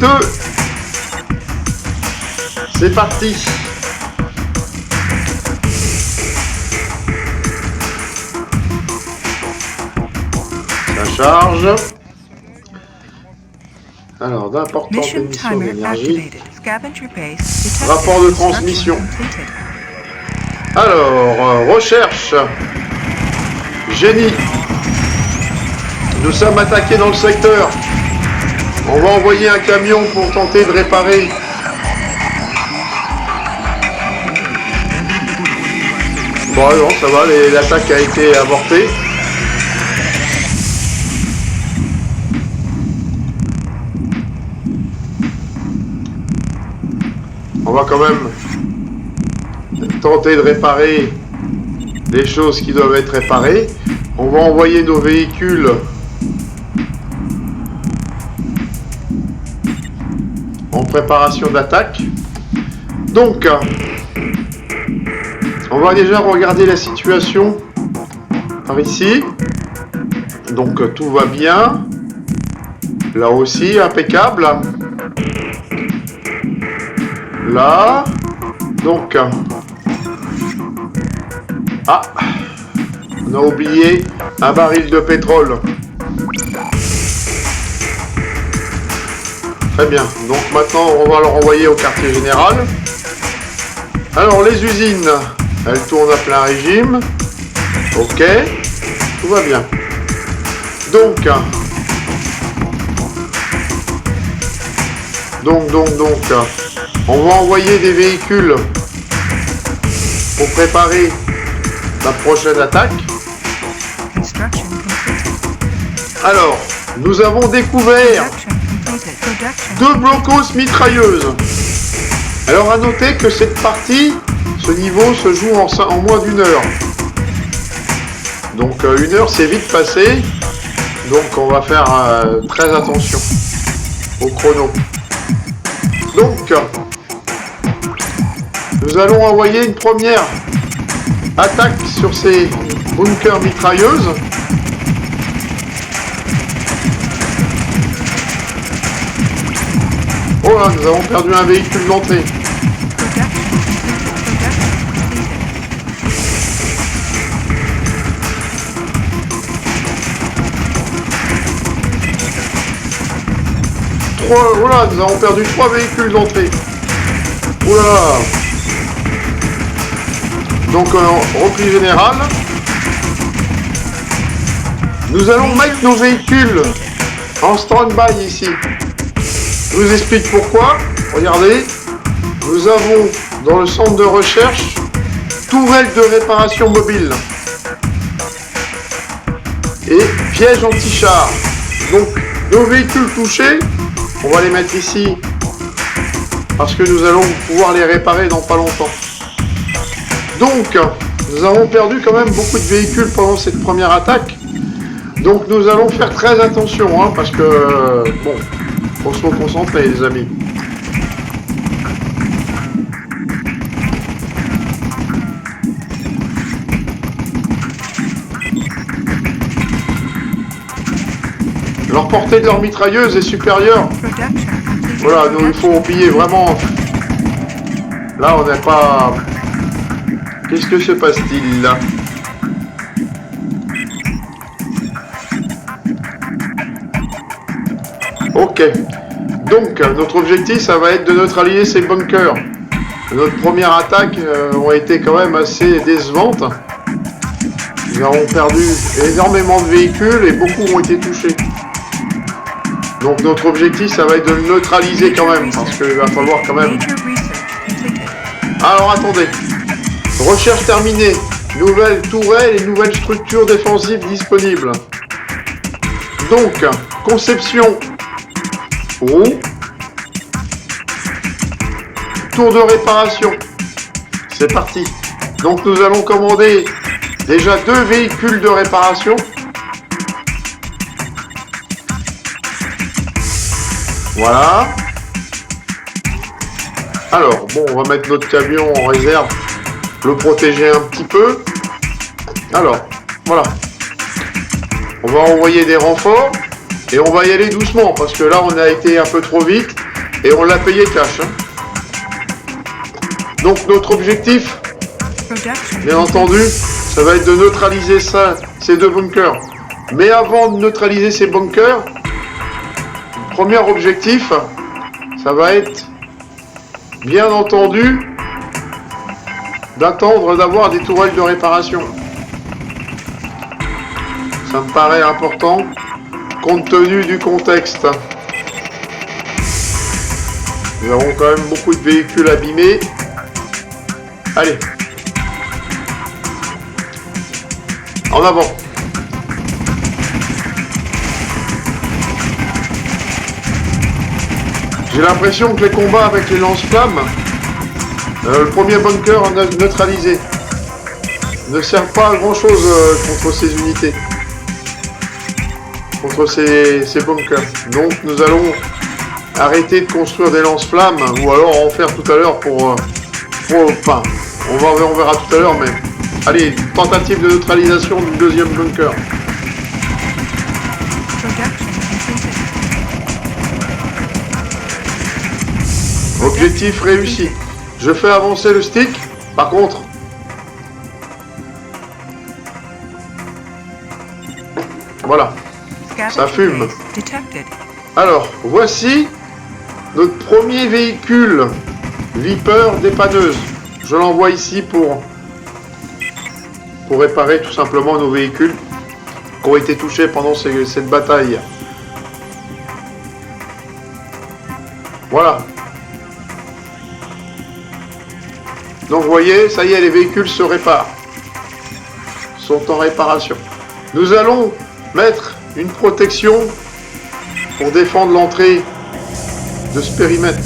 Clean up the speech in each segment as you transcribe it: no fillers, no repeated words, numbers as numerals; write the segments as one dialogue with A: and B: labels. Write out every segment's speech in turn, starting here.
A: 2. C'est parti. Ça charge. Alors, d'importantes émissions d'énergie. Rapport de transmission. Alors, recherche. Génie. Nous sommes attaqués dans le secteur. On va envoyer un camion pour tenter de réparer. Bon, non, ça va, l'attaque a été avortée. On va quand même tenter de réparer les choses qui doivent être réparées. On va envoyer nos véhicules en préparation d'attaque. Donc, on va déjà regarder la situation par ici. Donc, tout va bien. Là aussi, impeccable. Là. Donc, ah, on a oublié un baril de pétrole. Très bien. Donc maintenant, on va le renvoyer au quartier général. Alors, les usines, elles tournent à plein régime. Ok. Tout va bien. Donc, on va envoyer des véhicules pour préparer la prochaine attaque. Alors, nous avons découvert 2 blocos mitrailleuses. Alors, à noter que cette partie, ce niveau se joue en moins d'1 heure. Donc, 1 heure, c'est vite passé. Donc, on va faire très attention au chrono. Donc, nous allons envoyer une première attaque sur ces bunkers mitrailleuses. Oh là, nous avons perdu un véhicule d'entrée. Oh là, nous avons perdu 3 véhicules d'entrée. Oh là là. Donc, repli général. Nous allons mettre nos véhicules en stand-by ici. Je vous explique pourquoi. Regardez, nous avons dans le centre de recherche tourelle de réparation mobile et piège anti-char. Donc, nos véhicules touchés, on va les mettre ici parce que nous allons pouvoir les réparer dans pas longtemps. Donc, nous avons perdu quand même beaucoup de véhicules pendant cette première attaque. Donc, nous allons faire très attention, hein, parce que, bon, faut se concentrer, les amis. Leur portée de leur mitrailleuse est supérieure. Voilà, donc il faut oublier vraiment. Là, on n'est pas... Qu'est-ce que se passe-t-il là? Ok. Donc, notre objectif, ça va être de neutraliser ces bunkers. Notre première attaque a été quand même assez décevante. Nous avons perdu énormément de véhicules et beaucoup ont été touchés. Donc, notre objectif, ça va être de le neutraliser quand même, parce qu'il va falloir quand même... Alors, attendez. Recherche terminée. Nouvelles tourelles et nouvelles structures défensives disponibles. Donc, conception. Roue. Tour de réparation. C'est parti. Donc, nous allons commander déjà 2 véhicules de réparation. Voilà. Alors, bon, on va mettre notre camion en réserve, le protéger un petit peu. Alors, voilà. On va envoyer des renforts et on va y aller doucement parce que là, on a été un peu trop vite. Et on l'a payé cash. Hein. Donc notre objectif, bien entendu, ça va être de neutraliser ces deux bunkers. Mais avant de neutraliser ces bunkers, premier objectif, ça va être, bien entendu, d'attendre d'avoir des tourelles de réparation. Ça me paraît important, compte tenu du contexte. Nous avons quand même beaucoup de véhicules abîmés. Allez. En avant. J'ai l'impression que les combats avec les lance-flammes, le premier bunker neutralisé, ne sert pas à grand chose contre ces unités. Contre ces bunkers. Donc nous allons arrêter de construire des lance-flammes ou alors en faire tout à l'heure enfin, on verra tout à l'heure, mais allez, tentative de neutralisation du deuxième bunker. Objectif réussi. Je fais avancer le stick. Par contre, voilà, ça fume. Alors, voici notre premier véhicule Viper dépanneuse. Je l'envoie ici pour réparer tout simplement nos véhicules qui ont été touchés pendant cette bataille. Voilà. Donc vous voyez, ça y est, les véhicules se réparent. Sont en réparation. Nous allons mettre une protection pour défendre l'entrée de ce périmètre.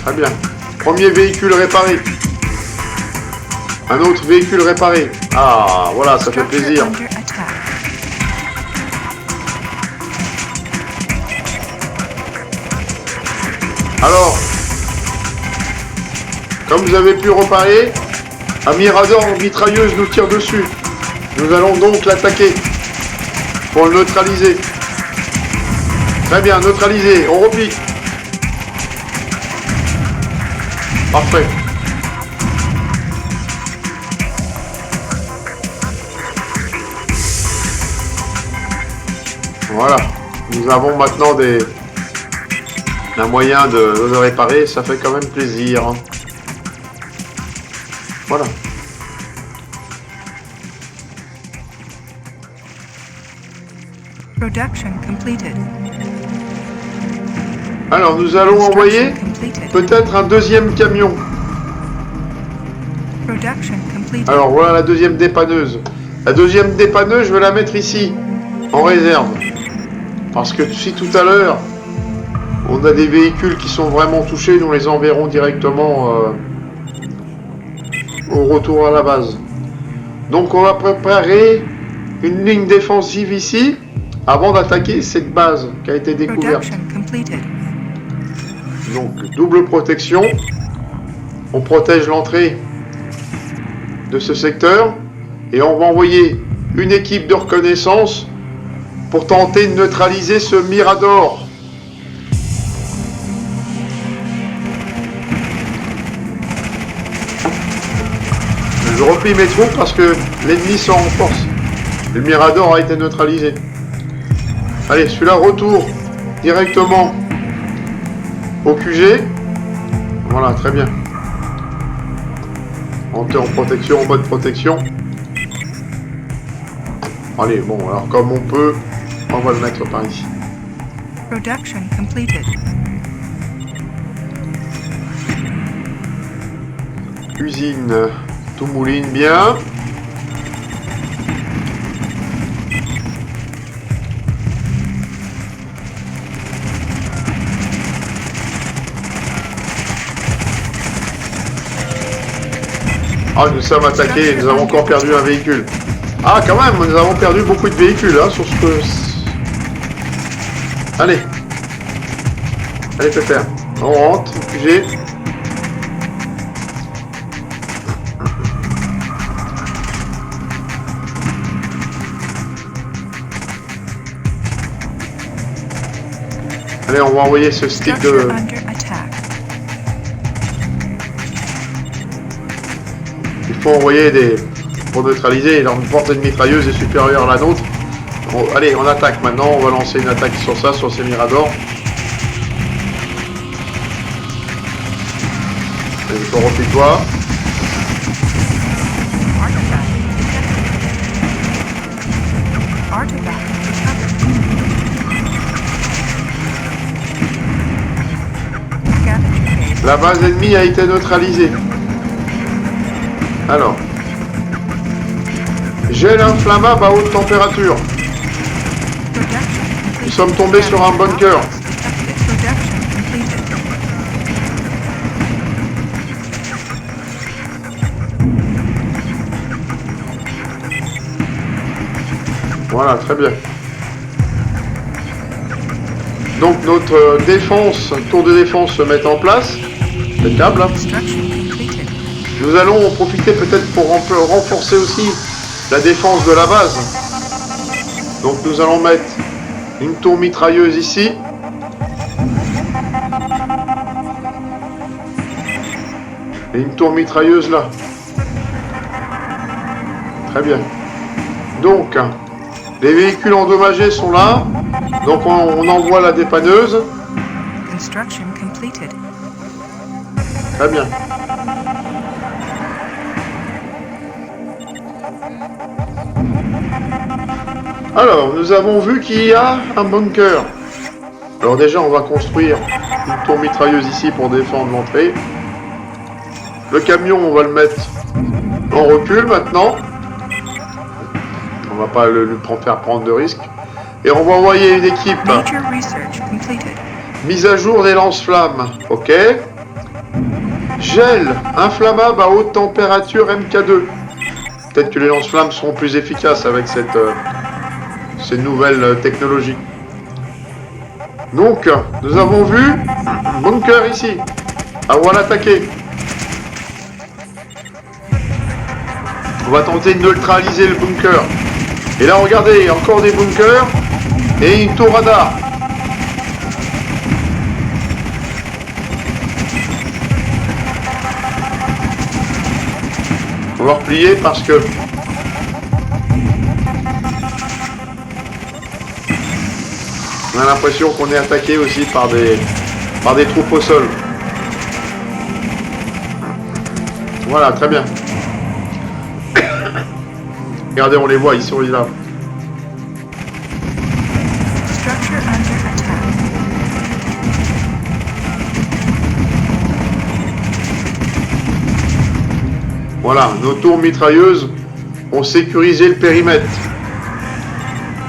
A: Très bien. Premier véhicule réparé. Un autre véhicule réparé. Ah, voilà, ça fait plaisir. Alors, comme vous avez pu reparer, un Mirador en mitrailleuse nous tire dessus. Nous allons donc l'attaquer pour le neutraliser. Très bien, neutralisé. On replie. Parfait. Voilà. Nous avons maintenant un moyen de réparer. Ça fait quand même plaisir. Voilà.
B: Production completed.
A: Alors nous allons envoyer peut-être un deuxième camion. Alors voilà la deuxième dépanneuse. La deuxième dépanneuse, je vais la mettre ici, en réserve. Parce que si tout à l'heure, on a des véhicules qui sont vraiment touchés, nous les enverrons directement au retour à la base. Donc on va préparer une ligne défensive ici, avant d'attaquer cette base qui a été découverte. Donc double protection. On protège l'entrée de ce secteur et on va envoyer une équipe de reconnaissance pour tenter de neutraliser ce Mirador. Je replie mes troupes parce que l'ennemi s'en renforce. Le Mirador a été neutralisé. Allez, celui-là retour directement au QG. Voilà, très bien. Entrée en protection, en mode protection. Allez, bon, alors comme on peut, on va le mettre par ici.
B: Production completed.
A: Usine, tout mouline bien. Ah, nous sommes attaqués, nous avons encore perdu un véhicule. Ah, quand même, nous avons perdu beaucoup de véhicules, hein, sur ce que... Allez. Allez, Pépère. On rentre, QG. Allez, on va envoyer ce stick
B: Structure
A: de...
B: under attack.
A: Il faut envoyer des... Pour neutraliser, leur portée de mitrailleuse est supérieure à la nôtre. Bon, allez, on attaque maintenant. On va lancer une attaque sur ça, sur ces miradors. Allez, replie-toi.
B: Artifact recovered. Scavenger base.
A: La base ennemie a été neutralisée. Alors. Gel inflammable à haute température.
B: Production completed.
A: Nous sommes tombés sur un bunker.
B: Production completed.
A: Voilà, très bien. Donc notre défense, tour de défense se met en place. Impeccable.
B: Construction completed.
A: Nous allons en profiter peut-être pour renforcer aussi la défense de la base. Donc nous allons mettre une tour mitrailleuse ici. Et une tour mitrailleuse là. Très bien. Donc, les véhicules endommagés sont là. Donc on envoie la dépanneuse.
B: Construction completed.
A: Très bien. Alors, nous avons vu qu'il y a un bunker. Alors déjà, on va construire une tour mitrailleuse ici pour défendre l'entrée. Le camion, on va le mettre en recul maintenant. On va pas lui faire prendre de risques. Et on va envoyer une équipe.
B: Major research completed.
A: Mise à jour des lance-flammes. Ok. Gel inflammable à haute température MK2. Peut-être que les lance-flammes seront plus efficaces avec cette nouvelle technologie. Donc, nous avons vu un bunker ici. On va l'attaquer. On va tenter de neutraliser le bunker. Et là, regardez, encore des bunkers et une tour radar. On va replier parce que on a l'impression qu'on est attaqué aussi par des troupes au sol. Voilà, très bien. Regardez, on les voit ici, on les a.
B: Structure under attack.
A: Voilà, nos tours mitrailleuses ont sécurisé le périmètre.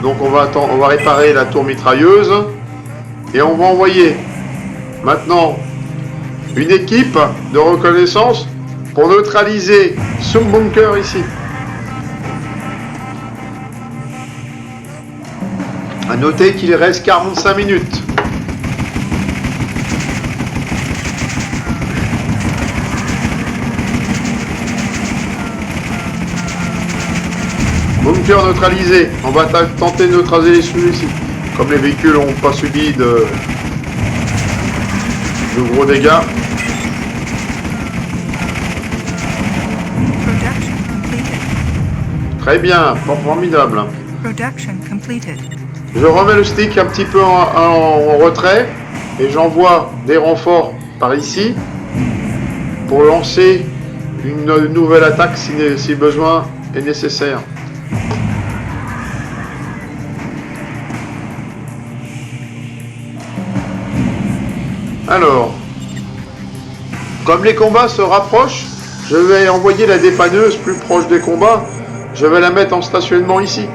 A: Donc on va réparer la tour mitrailleuse et on va envoyer maintenant une équipe de reconnaissance pour neutraliser ce bunker ici. À noter qu'il reste 45 minutes. Bunker neutralisé. On va tenter de neutraliser celui-ci. Comme les véhicules n'ont pas subi de gros dégâts.
B: Production completed.
A: Très bien, formidable.
B: Production completed.
A: Je remets le stick un petit peu en retrait et j'envoie des renforts par ici pour lancer une nouvelle attaque si besoin est nécessaire. Alors, comme les combats se rapprochent, je vais envoyer la dépanneuse plus proche des combats. Je vais la mettre en stationnement ici.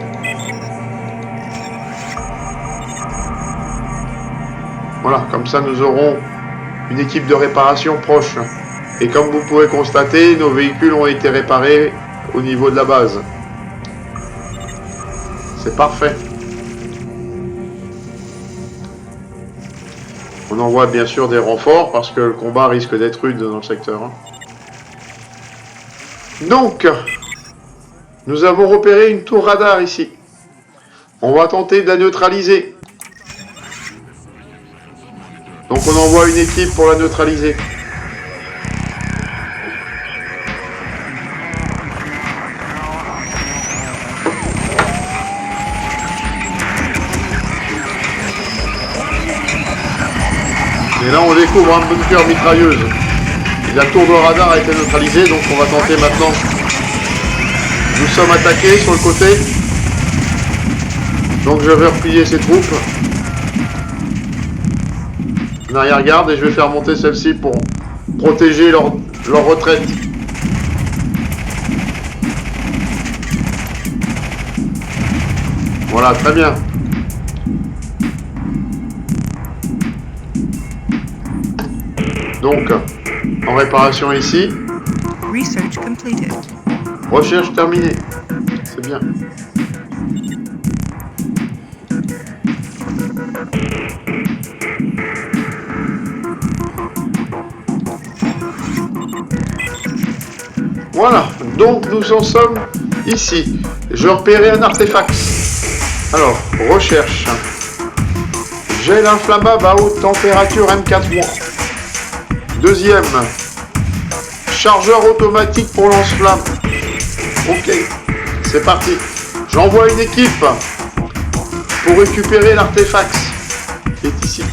A: Voilà, comme ça nous aurons une équipe de réparation proche. Et comme vous pouvez constater, nos véhicules ont été réparés au niveau de la base. C'est parfait. On envoie bien sûr des renforts parce que le combat risque d'être rude dans le secteur. Donc, nous avons repéré une tour radar ici. On va tenter de la neutraliser. Donc on envoie une équipe pour la neutraliser. Et là on découvre un bunker mitrailleuse. Et la tour de radar a été neutralisée, donc on va tenter maintenant. Nous sommes attaqués sur le côté. Donc je vais replier ces troupes. En arrière-garde, et je vais faire monter celle-ci pour protéger leur retraite. Voilà, très bien. Donc, en réparation ici.
B: Research completed.
A: Recherche terminée. C'est bien. Voilà, donc nous en sommes ici. Je repérais un artefact. Alors, recherche. Gel inflammable à haute température M4-. Deuxième. Chargeur automatique pour lance-flamme. Ok, c'est parti. J'envoie une équipe pour récupérer l'artefact qui est ici.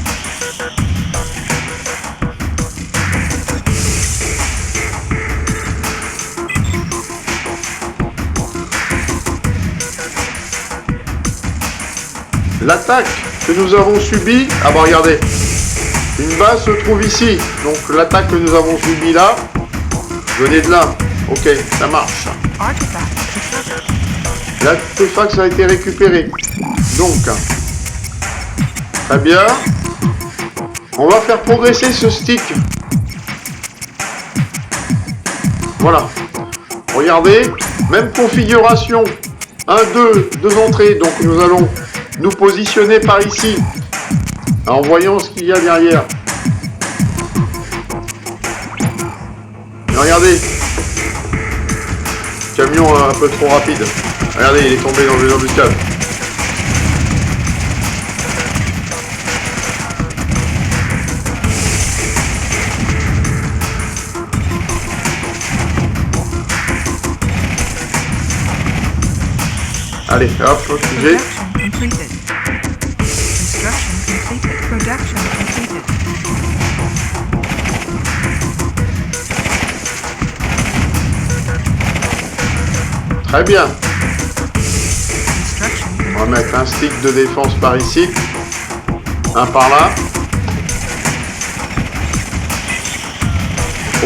A: L'attaque que nous avons subie... Ah bah regardez, une base se trouve ici. Donc l'attaque que nous avons subie là, venez de là. Ok, ça marche. L'artefact a été récupéré. Donc, très bien. On va faire progresser ce stick. Voilà. Regardez, même configuration. 1, 2 entrées. Donc nous allons nous positionner par ici, en voyant ce qu'il y a derrière. Et regardez, camion un peu trop rapide. Regardez, il est tombé dans une embuscade. Allez, hop, j'ai.
B: Completed. Construction completed. Production completed.
A: Très bien.
B: Construction
A: On va mettre un stick de défense par ici. Un par là.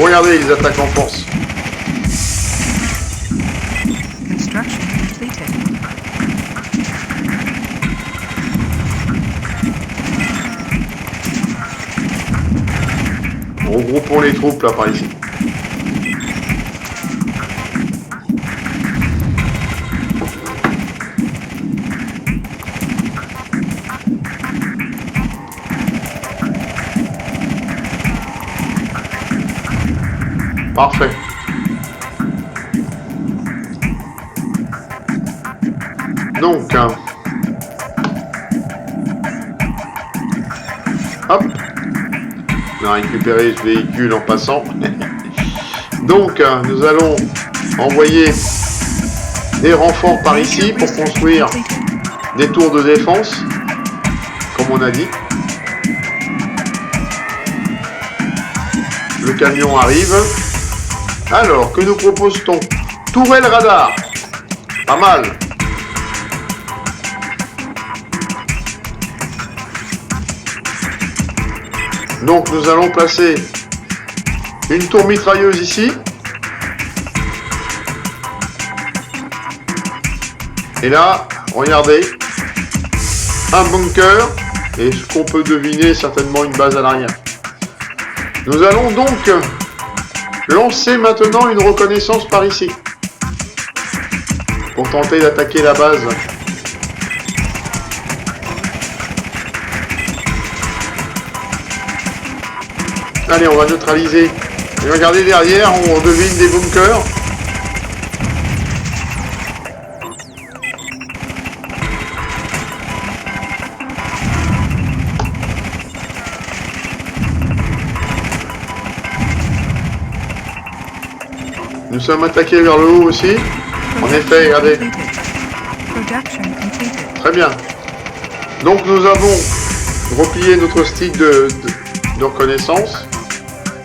A: Regardez, ils attaquent en force.
B: Construction completed.
A: Regroupons les troupes là par ici. Parfait. Donc, hop, on a récupéré ce véhicule en passant. Donc, nous allons envoyer des renforts par ici pour construire des tours de défense, comme on a dit. Le camion arrive. Alors, que nous propose-t-on? Tourelle radar. Pas mal. Donc, nous allons placer une tour mitrailleuse ici. Et là, regardez, un bunker. Et ce qu'on peut deviner, certainement une base à l'arrière. Nous allons donc lancer maintenant une reconnaissance par ici. Pour tenter d'attaquer la base. Allez, on va neutraliser. Et regardez derrière, on devine des bunkers. Nous sommes attaqués vers le haut aussi. En effet, regardez.
B: Production completed.
A: Très bien. Donc nous avons replié notre stick de reconnaissance.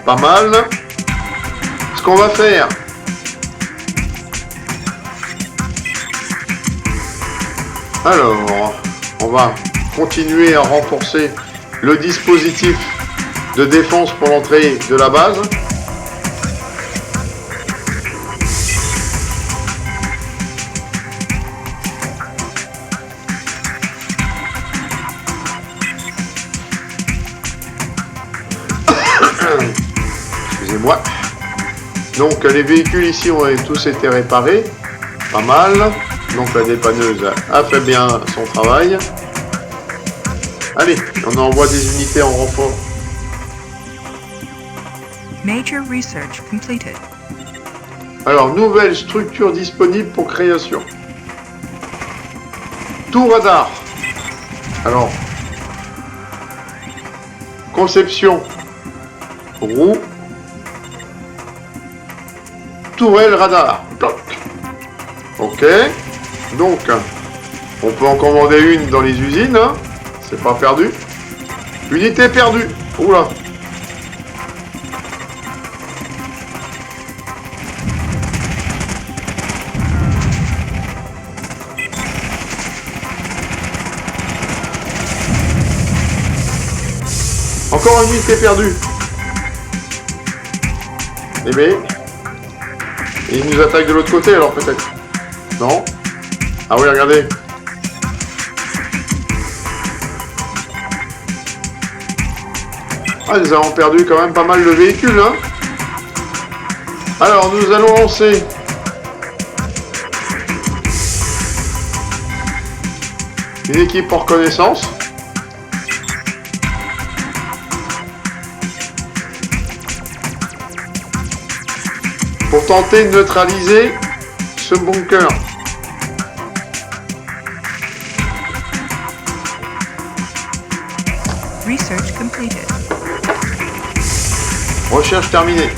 A: Pas mal. Ce qu'on va faire, alors, on va continuer à renforcer le dispositif de défense pour l'entrée de la base. Excusez-moi. Donc les véhicules ici ont tous été réparés. Pas mal. Donc la dépanneuse a fait bien son travail. Allez, on envoie des unités en renfort.
B: Major research completed.
A: Alors, nouvelle structure disponible pour création. Tout radar. Alors, conception, roue, tourelle radar. Toc. Ok. Donc, on peut en commander une dans les usines. Hein. C'est pas perdu. Unité perdue. Oula. Encore une unité perdue. Eh bien, il nous attaque de l'autre côté alors peut-être. Non. Ah oui, regardez. Ah, nous avons perdu quand même pas mal de véhicules, hein. Alors, nous allons lancer une équipe en reconnaissance. Pour tenter de neutraliser ce bunker.
B: Research completed.
A: Recherche terminée.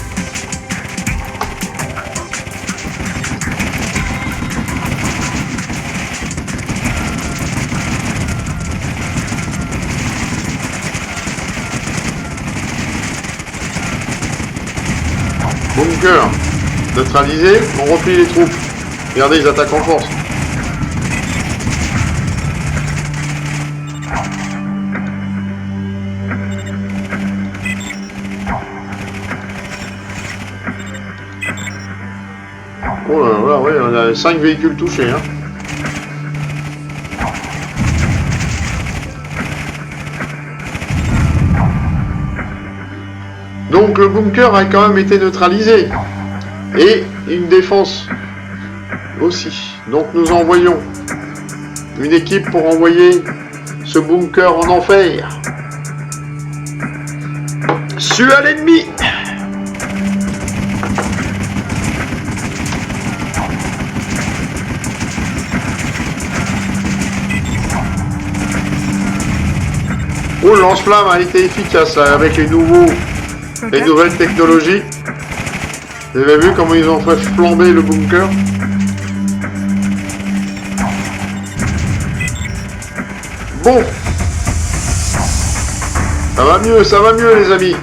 A: Bunker neutralisé, on replie les troupes. Regardez, ils attaquent en force. Oh là là, ouais, on a 5 véhicules touchés. Hein. Donc le bunker a quand même été neutralisé. Et une défense aussi. Donc nous envoyons une équipe pour envoyer ce bunker en enfer. Su à l'ennemi. Oh, le lance-flamme a été efficace là, avec les nouvelles technologies. Vous avez vu comment ils ont fait flamber le bunker? Bon. Ça va mieux les amis.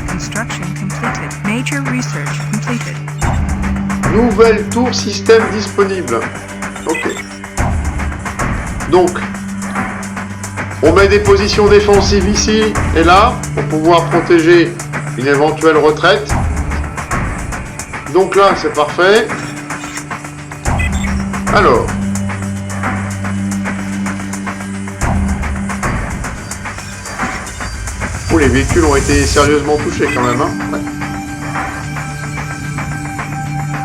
B: Construction completed. Major research completed.
A: Nouvelle tour système disponible. Ok. Donc, on met des positions défensives ici et là pour pouvoir protéger une éventuelle retraite. Donc là, c'est parfait. Alors. Oh, les véhicules ont été sérieusement touchés quand même. Hein. Ouais.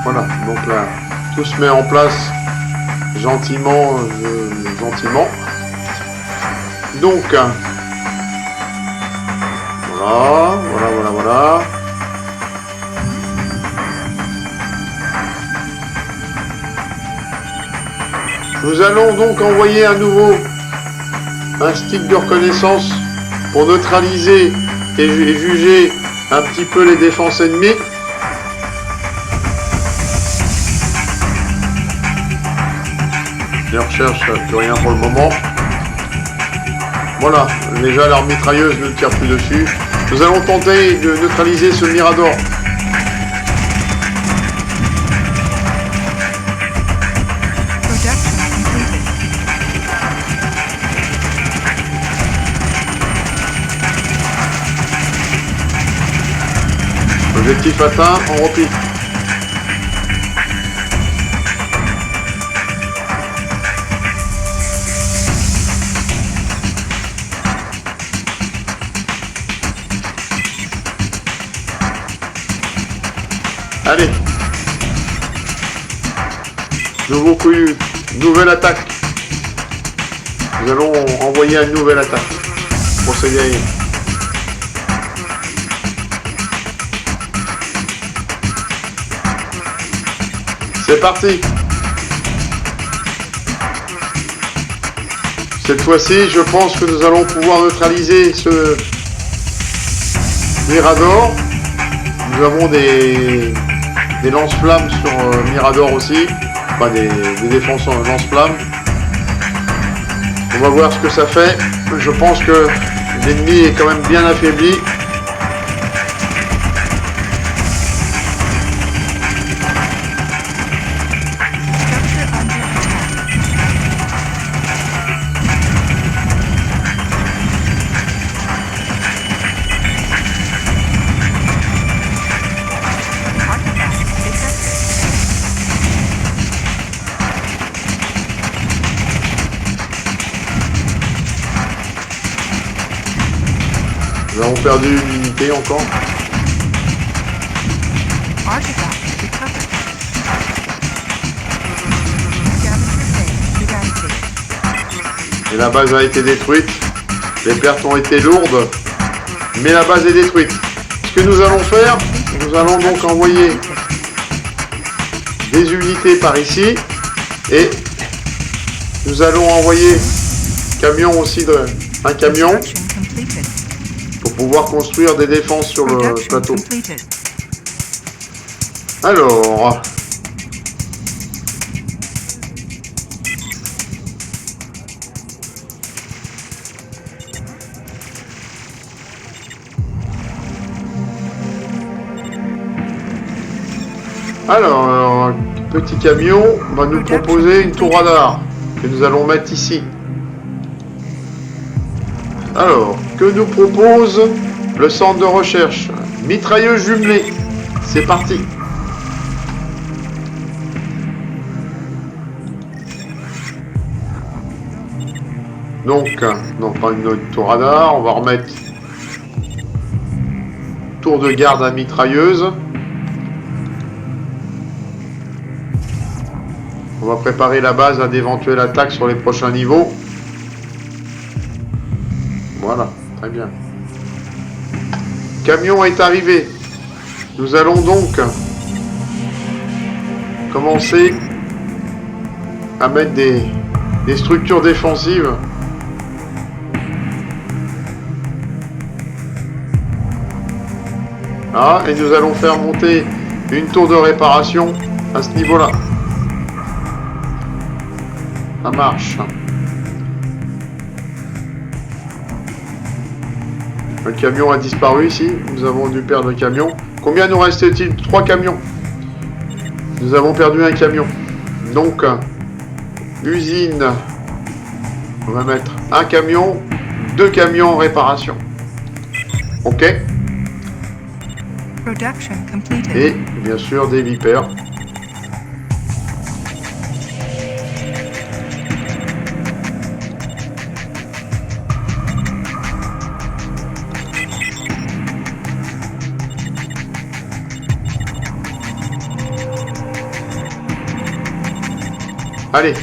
A: Voilà, donc là, tout se met en place gentiment. Donc, voilà. Nous allons donc envoyer à nouveau un stick de reconnaissance pour neutraliser et juger un petit peu les défenses ennemies. Les recherches, plus rien pour le moment. Voilà, déjà leur mitrailleuse ne tire plus dessus. Nous allons tenter de neutraliser ce Mirador. Objectif atteint, on replie. Allez. Nouveau coup, nouvelle attaque. Nous allons envoyer une nouvelle attaque. Procéder à C'est parti. Cette fois-ci, je pense que nous allons pouvoir neutraliser ce Mirador. Nous avons des lance-flammes sur Mirador aussi. Enfin, des défenses en lance-flammes. On va voir ce que ça fait. Je pense que l'ennemi est quand même bien affaibli. Nous avons perdu une unité encore. Et la base a été détruite. Les pertes ont été lourdes. Mais la base est détruite. Ce que nous allons faire, nous allons donc envoyer des unités par ici. Et nous allons envoyer camion aussi, un camion. Pour pouvoir construire des défenses sur le plateau. Alors... Alors, petit camion va nous proposer une tour radar que nous allons mettre ici. Alors, que nous propose le centre de recherche? Mitrailleuse jumelée. C'est parti. Donc, non pas une autre tour radar, on va remettre tour de garde à mitrailleuse. On va préparer la base à d'éventuelles attaques sur les prochains niveaux. Voilà, très bien. Camion est arrivé. Nous allons donc commencer à mettre des structures défensives. Ah, et nous allons faire monter une tour de réparation à ce niveau-là. Ça marche. Le camion a disparu ici. Nous avons dû perdre le camion. Combien nous restait-il? 3 camions. Nous avons perdu un camion. Donc, usine. On va mettre un camion, 2 camions en réparation. Ok. Et bien sûr des vipères. Allez,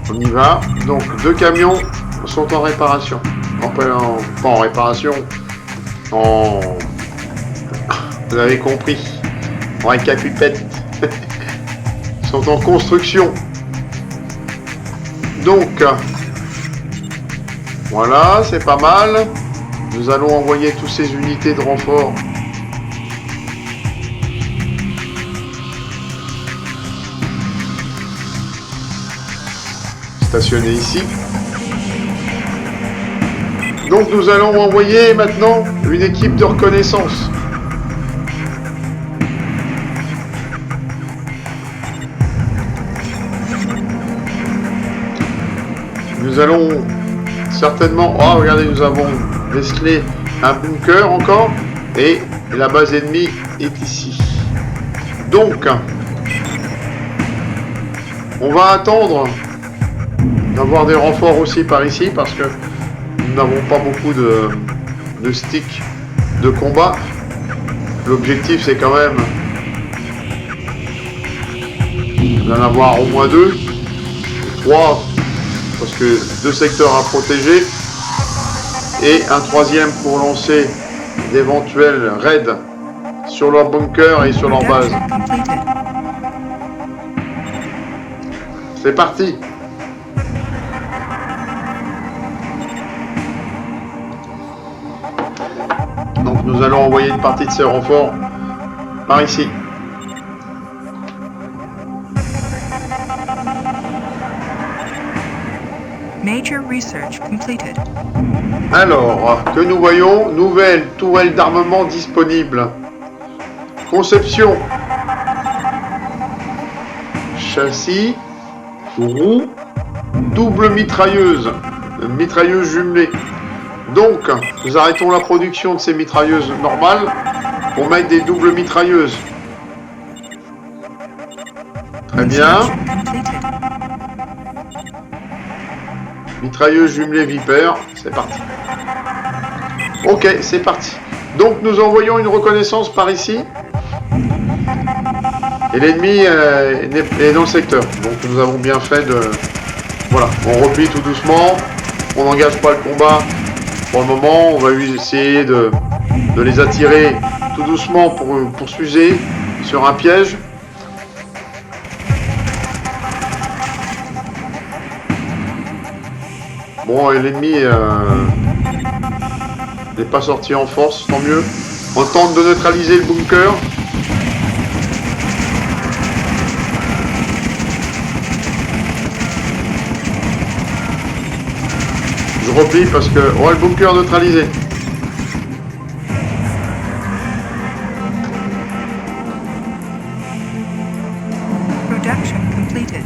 A: on y va. Donc, 2 camions sont en réparation. Pas en réparation. Vous avez compris. En récapitulette. Ils sont en construction. Donc, voilà, c'est pas mal. Nous allons envoyer toutes ces unités de renfort stationner ici. Donc nous allons envoyer maintenant une équipe de reconnaissance. Nous allons certainement... Oh, regardez, nous avons décelé un bunker encore. Et la base ennemie est ici. Donc, on va attendre d'avoir des renforts aussi par ici parce que nous n'avons pas beaucoup de sticks de combat. L'objectif, c'est quand même d'en avoir au moins 2, 3, parce que 2 secteurs à protéger et un 3e pour lancer d'éventuels raids sur leur bunker et sur leur base. C'est parti. Donc nous allons envoyer une partie de ces renforts par ici.
B: Major research completed.
A: Alors, que nous voyons, nouvelle tourelle d'armement disponible. Conception. Châssis, roue, double mitrailleuse, mitrailleuse jumelée. Donc, nous arrêtons la production de ces mitrailleuses normales pour mettre des doubles mitrailleuses. Très bien. Mitrailleuse jumelée Viper, c'est parti. Ok, c'est parti. Donc nous envoyons une reconnaissance par ici. Et l'ennemi est dans le secteur. Donc nous avons bien fait de... Voilà, on replie tout doucement. On n'engage pas le combat. Pour le moment, on va essayer de les attirer tout doucement pour s'user sur un piège. Bon, l'ennemi n'est pas sorti en force, tant mieux. On tente de neutraliser le bunker. Je replie parce que... Oh, le bunker neutralisé.
B: Production completed.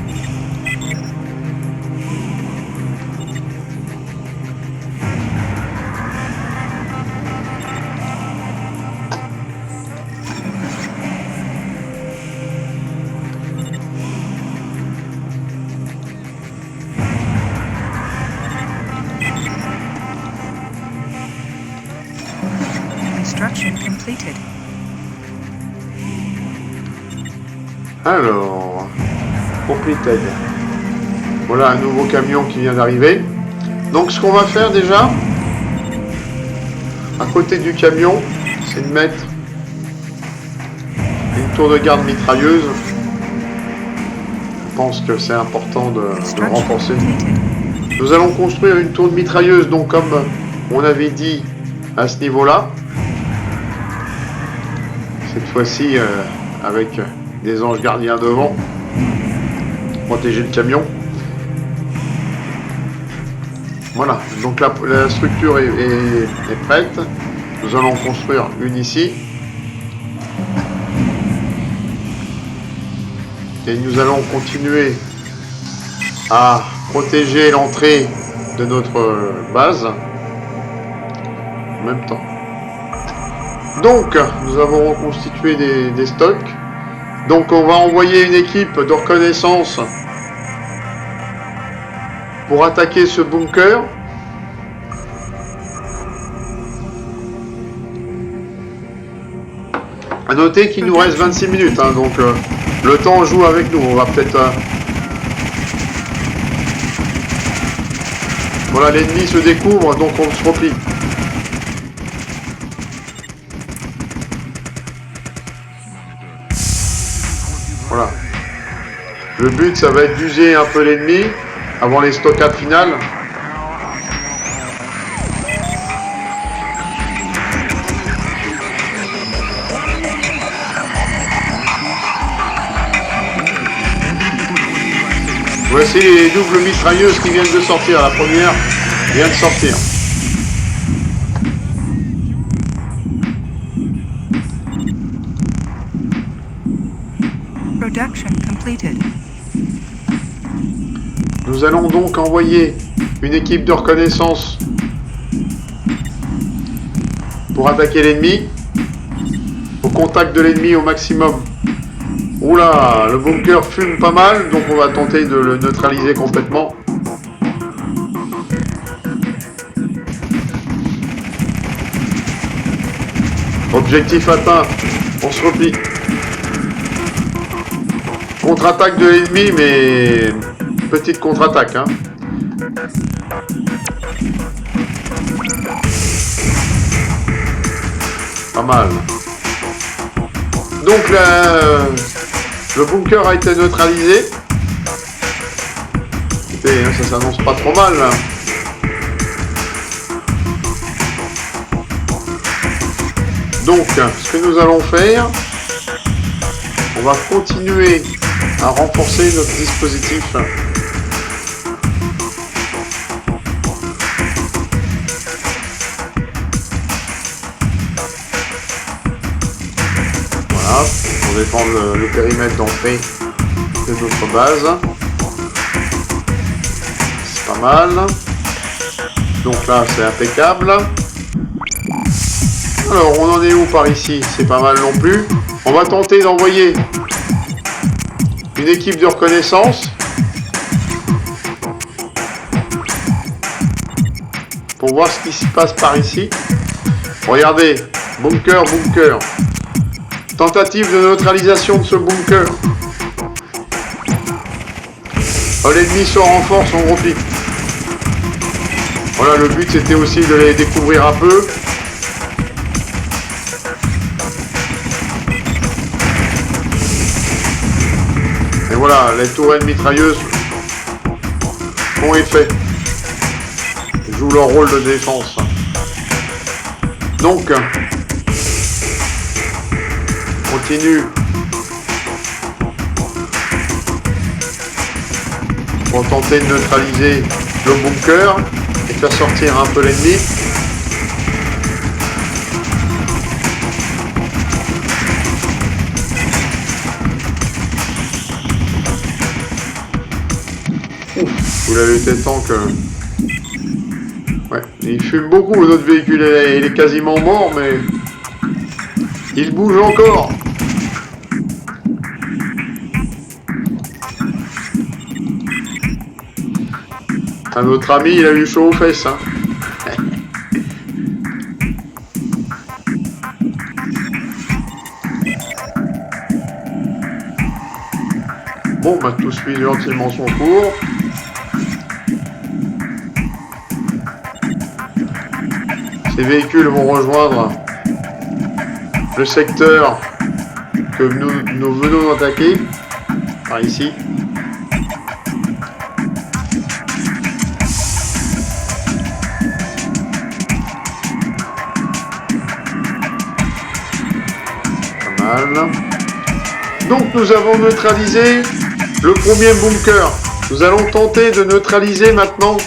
B: Construction completed.
A: Alors, completed. Voilà un nouveau camion qui vient d'arriver. Donc ce qu'on va faire déjà, à côté du camion, c'est de mettre une tour de garde mitrailleuse. Je pense que c'est important de renforcer. Nous allons construire une tour de mitrailleuse, donc comme on avait dit à ce niveau-là. Cette fois-ci avec des anges gardiens devant, protéger le camion. Voilà, donc la structure est prête. Nous allons construire une ici. Et nous allons continuer à protéger l'entrée de notre base en même temps. Donc, nous avons reconstitué des stocks. Donc, on va envoyer une équipe de reconnaissance pour attaquer ce bunker. À noter qu'il nous reste 26 minutes, hein, donc le temps joue avec nous. On va peut-être... Voilà, l'ennemi se découvre, donc on se replie. Voilà. Le but, ça va être d'user un peu l'ennemi avant les stockades finales. Voici les doubles mitrailleuses qui viennent de sortir. La première vient de sortir.
B: Production completed.
A: Nous allons donc envoyer une équipe de reconnaissance pour attaquer l'ennemi, au contact de l'ennemi au maximum. Oula, le bunker fume pas mal, donc on va tenter de le neutraliser complètement. Objectif atteint, on se replie. Contre-attaque de l'ennemi, mais petite contre-attaque, hein. Pas mal. Donc le bunker a été neutralisé. Écoutez, hein, ça s'annonce pas trop mal là. Donc, ce que nous allons faire, on va continuer à renforcer notre dispositif. Voilà, pour défendre le périmètre d'entrée de notre base. C'est pas mal. Donc là, c'est impeccable. Alors, on en est où par ici? C'est pas mal non plus. On va tenter d'envoyer une équipe de reconnaissance pour voir ce qui se passe par ici. Regardez, bunker. Tentative de neutralisation de ce bunker. Oh, l'ennemi se renforce, on replie. Voilà, le but c'était aussi de les découvrir un peu. Et voilà, les tourelles mitrailleuses font effet. Ils jouent leur rôle de défense. Donc, on continue pour tenter de neutraliser le bunker et faire sortir un peu l'ennemi. Vous l'avez été temps que... Ouais, il fume beaucoup, notre véhicule, il est quasiment mort, mais... il bouge encore. Notre ami, il a eu chaud aux fesses, hein. Bon, bah tout suit gentiment son cours. Ces véhicules vont rejoindre le secteur que nous venons d'attaquer, par ici. Pas mal. Donc nous avons neutralisé le premier bunker. Nous allons tenter de neutraliser maintenant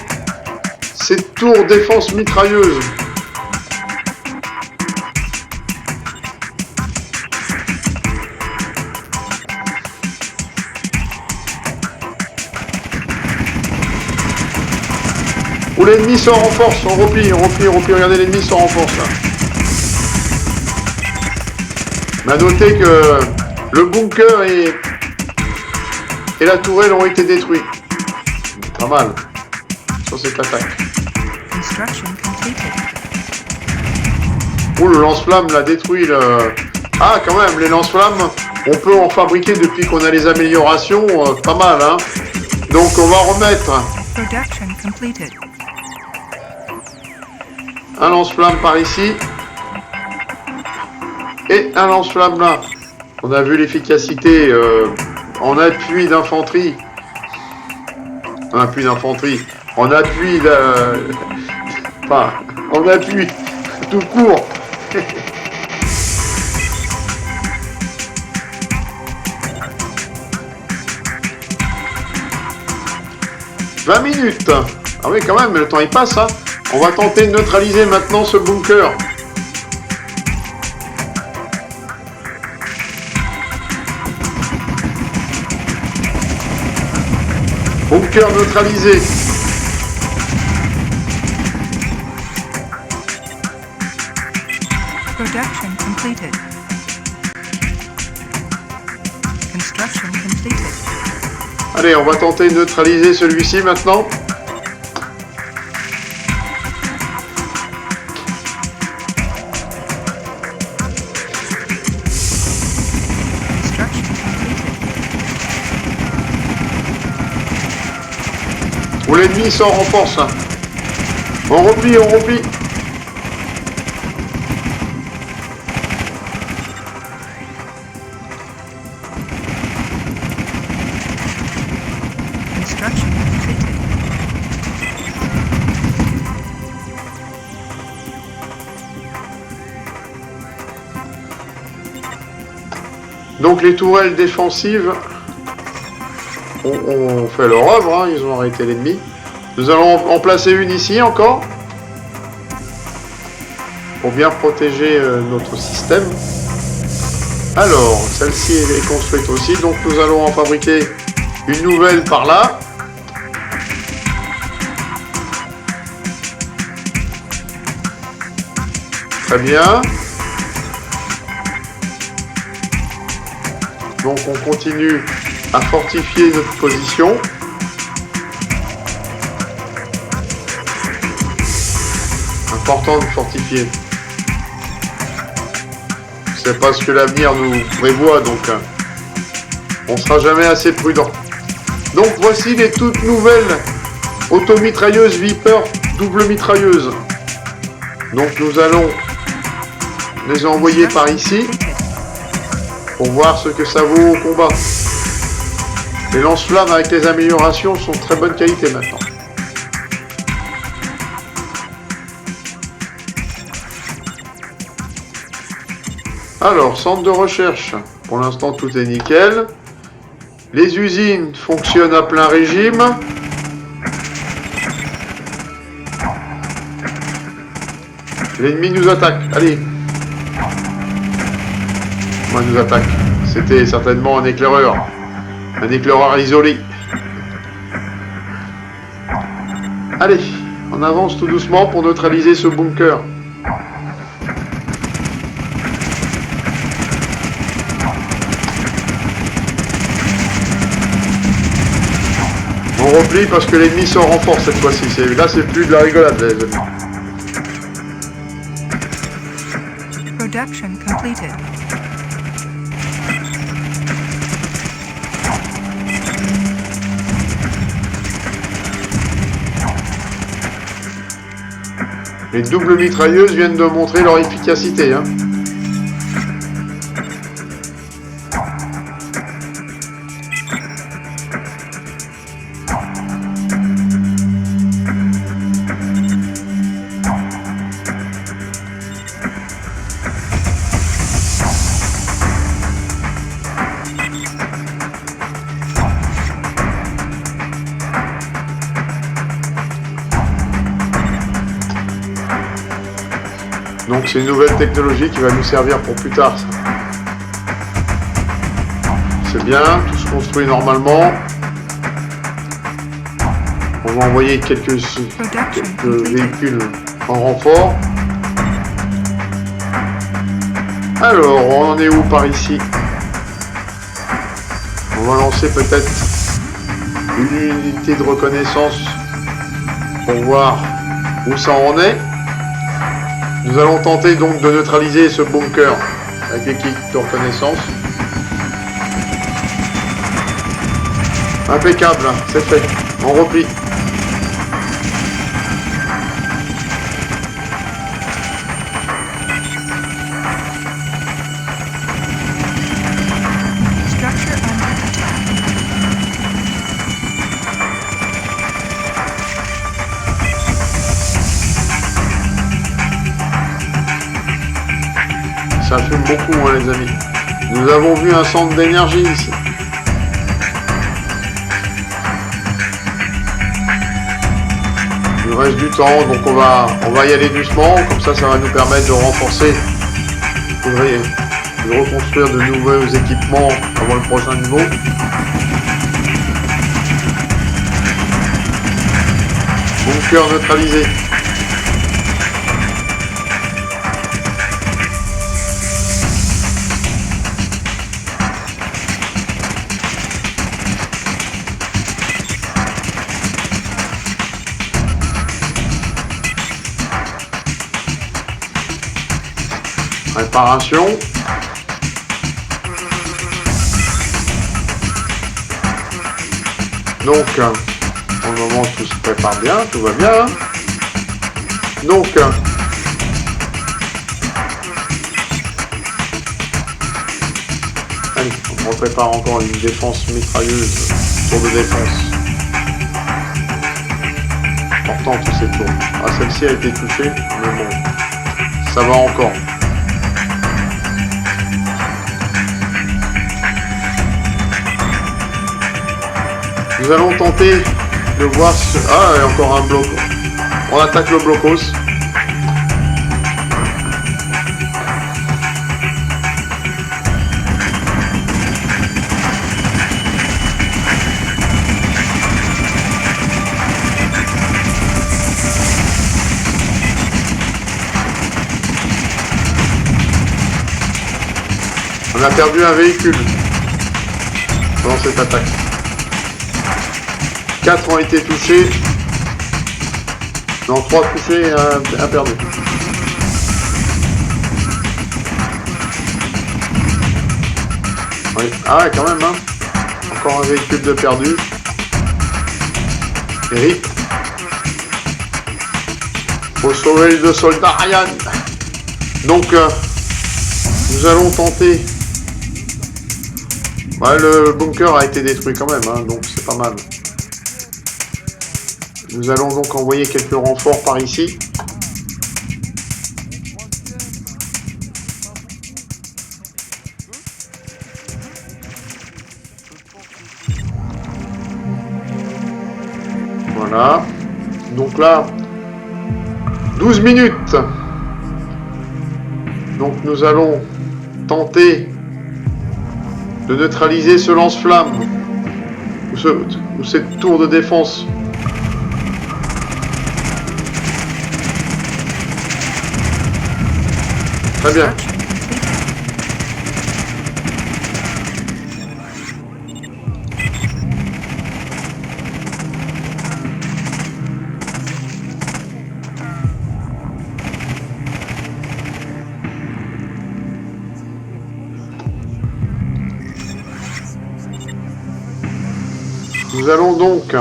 A: cette tour défense mitrailleuse. Où l'ennemi se renforce, on replie, regardez l'ennemi se renforce là. On a noté que le bunker et la tourelle ont été détruits. Pas mal sur cette attaque.
B: Construction completed.
A: Oh, le lance-flamme l'a détruit. Ah, quand même, les lance-flammes, on peut en fabriquer depuis qu'on a les améliorations, pas mal, hein. Donc on va remettre
B: Production completed.
A: un lance-flamme par ici et un lance-flamme là. On a vu l'efficacité en appui d'infanterie. En appui d'infanterie. En appui enfin, en appui tout court. 20 minutes. Ah oui, quand même, le temps il passe. Hein. On va tenter de neutraliser maintenant ce bunker. Bunker neutralisé.
B: Production completed. Construction completed.
A: Allez, on va tenter de neutraliser celui-ci maintenant.
B: Construction completed.
A: Où l'ennemi s'en renforce. Hein. On replie, on replie.
B: Construction completed.
A: Donc les tourelles défensives ont fait leur œuvre, hein, ils ont arrêté l'ennemi. Nous allons en placer une ici encore, pour bien protéger notre système. Alors, celle-ci est construite aussi, donc nous allons en fabriquer une nouvelle par là. Très bien. Donc on continue à fortifier notre position. Important de fortifier. C'est pas ce que l'avenir nous prévoit, donc on sera jamais assez prudent. Donc voici les toutes nouvelles automitrailleuses Viper double mitrailleuse. Donc nous allons les envoyer par ici pour voir ce que ça vaut au combat. Les lance-flammes avec les améliorations sont de très bonne qualité maintenant. Alors, centre de recherche, pour l'instant tout est nickel. Les usines fonctionnent à plein régime. L'ennemi nous attaque, allez. Moi nous attaque. C'était certainement un éclaireur isolé. Allez, on avance tout doucement pour neutraliser ce bunker. On replie parce que l'ennemi s'en renforce cette fois-ci. Là, c'est plus de la rigolade, les amis.
B: Production completed.
A: Les doubles mitrailleuses viennent de montrer leur efficacité. Hein. Donc c'est une nouvelle technologie qui va nous servir pour plus tard. C'est bien, tout se construit normalement. On va envoyer quelques véhicules en renfort. Alors, on en est où par ici? On va lancer peut-être une unité de reconnaissance pour voir où ça en est. Nous allons tenter donc de neutraliser ce bunker avec l'équipe de reconnaissance. Impeccable, c'est fait. On replie.
B: Structure under attack.
A: Ça fume beaucoup, hein, les amis. Nous avons vu un centre d'énergie ici. Il nous reste du temps, donc on va y aller doucement, comme ça va nous permettre de renforcer, de reconstruire de nouveaux équipements avant le prochain niveau. Bunker neutralisé. Réparation. Donc, pour le moment, tout se prépare bien, tout va bien. Donc, allez, on prépare encore une défense mitrailleuse, tour de défense. Importante ces tours. Ah, celle-ci a été touchée, mais bon, ça va encore. Nous allons tenter de voir ce... Ah, il y a encore un bloc. On attaque le blocos. On a perdu un véhicule pendant cette attaque. 4 ont été touchés. Non, 3 touchés et un perdu. Oui. Ah ouais, quand même, hein. Encore un véhicule de perdu. RIP. Faut sauver les 2 soldats, Ryan. Donc, nous allons tenter. Ouais, le bunker a été détruit quand même, hein, donc c'est pas mal. Nous allons donc envoyer quelques renforts par ici. Voilà. Donc là, 12 minutes. Donc nous allons tenter de neutraliser ce lance-flamme ou cette tour de défense. Très bien. Nous allons donc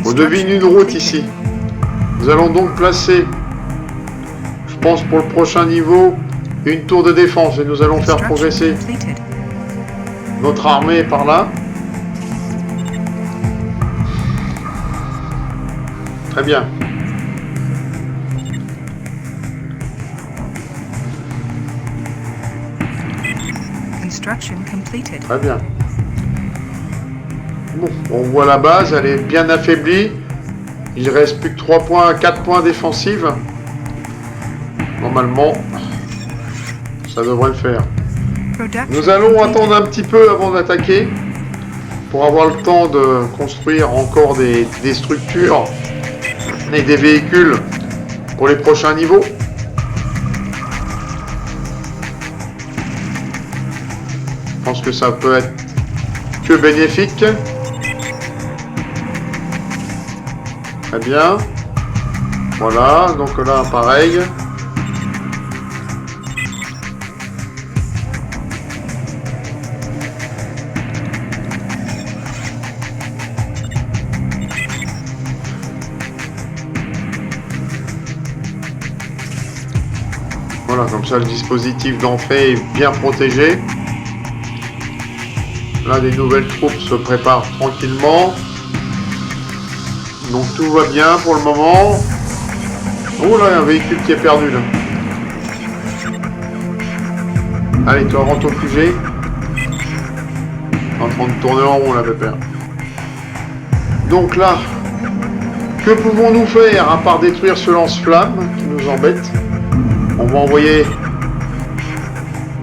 A: on devine une route ici. Nous allons donc placer, je pense pour le prochain niveau, une tour de défense et nous allons faire progresser notre armée par là. Très bien. Très bien. Bon, on voit la base, elle est bien affaiblie. Il reste plus que 3 points, 4 points défensifs. Normalement, ça devrait le faire. Nous allons attendre un petit peu avant d'attaquer pour avoir le temps de construire encore des structures et des véhicules pour les prochains niveaux. Je pense que ça peut être que bénéfique. Très bien. Voilà, donc là, pareil. Voilà, comme ça, le dispositif d'entrée est bien protégé. Là, des nouvelles troupes se préparent tranquillement. Donc tout va bien pour le moment. Oh là, il y a un véhicule qui est perdu là. Allez, toi, rentre au QG. En train de tourner en rond là, pépère. Donc là, que pouvons-nous faire à part détruire ce lance-flamme qui nous embête? On va envoyer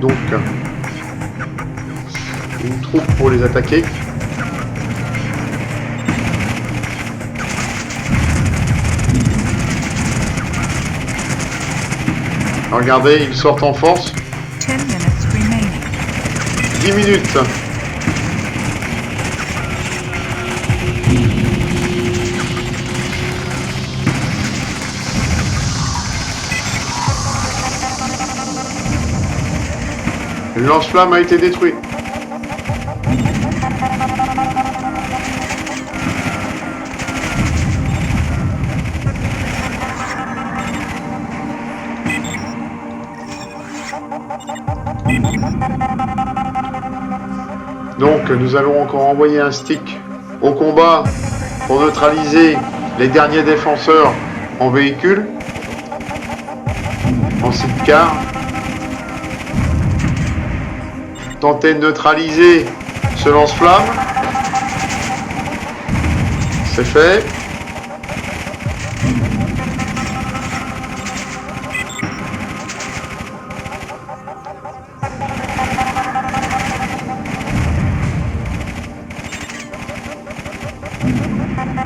A: donc une troupe pour les attaquer. Regardez, ils sortent en force.
B: 10 minutes remaining.
A: 10 minutes. Le lance-flamme a été détruit. Donc nous allons encore envoyer un stick au combat pour neutraliser les derniers défenseurs en véhicule, en sidecar. Tenter de neutraliser ce lance-flamme. C'est fait.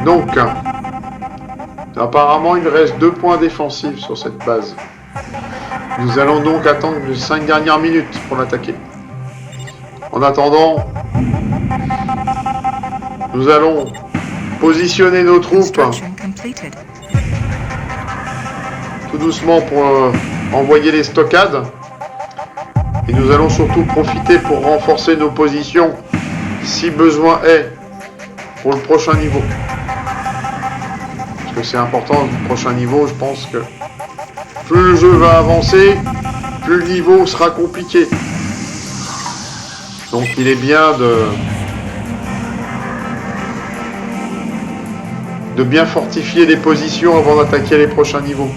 A: Donc, apparemment, il reste 2 points défensifs sur cette base. Nous allons donc attendre les 5 dernières minutes pour l'attaquer. En attendant, nous allons positionner nos troupes
B: Construction completed.
A: tout doucement pour envoyer les stockades. Et nous allons surtout profiter pour renforcer nos positions si besoin est pour le prochain niveau. Parce que c'est important, le prochain niveau, je pense que plus le jeu va avancer, plus le niveau sera compliqué. Donc il est bien de bien fortifier les positions avant d'attaquer les prochains niveaux.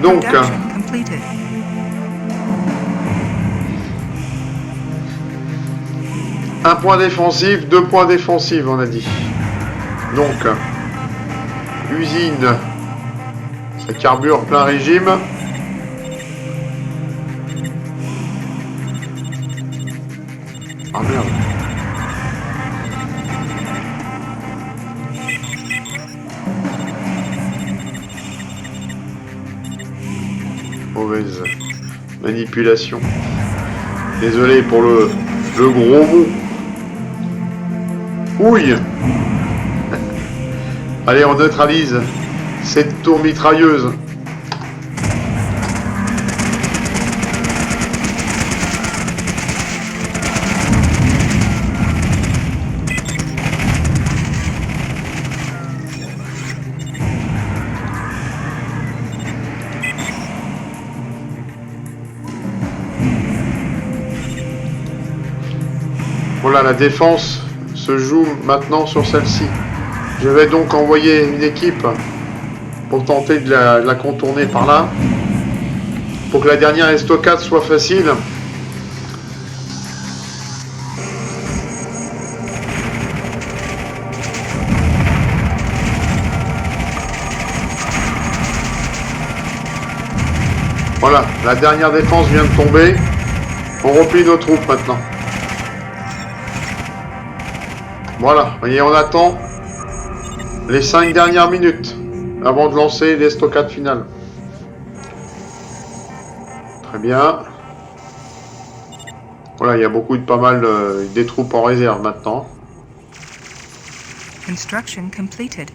A: Donc,
B: Production completed.
A: un point défensif, 2 points défensifs, on a dit. Donc, usine, ça carbure plein régime. Ah merde. Mauvaise manipulation. Désolé pour le gros mot. Ouille. Allez, on neutralise cette tour mitrailleuse. Voilà, la défense se joue maintenant sur celle-ci. Je vais donc envoyer une équipe pour tenter de la contourner par là, pour que la dernière estocade soit facile. Voilà, la dernière défense vient de tomber. On replie nos troupes maintenant. Voilà, vous voyez, on attend les 5 dernières minutes avant de lancer les stockades finales. Très bien. Voilà, il y a pas mal des troupes en réserve maintenant.
B: Construction completed.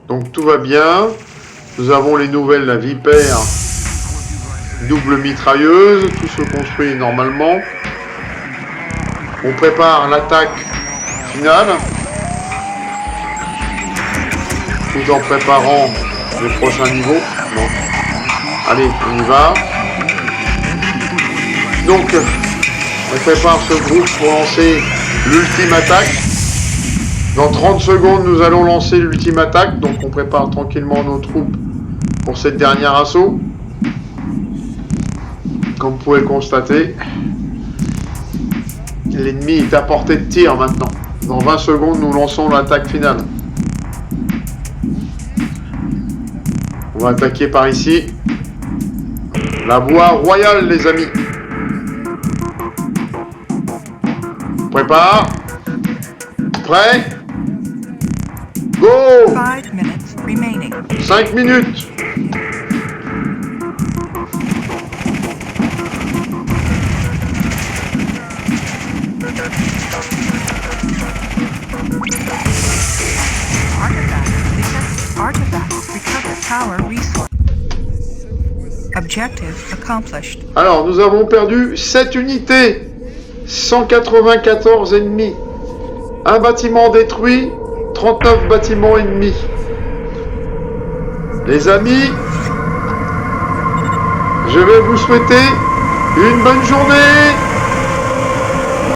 A: Donc tout va bien. Nous avons les nouvelles, la Vipère, double mitrailleuse, tout se construit normalement. On prépare l'attaque finale, tout en préparant les prochains niveaux. Bon. Allez, on y va. Donc, on prépare ce groupe pour lancer l'ultime attaque. Dans 30 secondes, nous allons lancer l'ultime attaque. Donc, on prépare tranquillement nos troupes pour cette dernière assaut. Comme vous pouvez le constater, l'ennemi est à portée de tir maintenant. Dans 20 secondes, nous lançons l'attaque finale. On va attaquer par ici. La voie royale, les amis. Prépare. Prêt. Go.
B: 5 minutes remaining.
A: 5 minutes.
B: Artifacts recover power resource. Objective accomplished.
A: Alors, nous avons perdu 7 unités. 194 ennemis. Un bâtiment détruit. 39 bâtiments ennemis. Les amis, je vais vous souhaiter une bonne journée.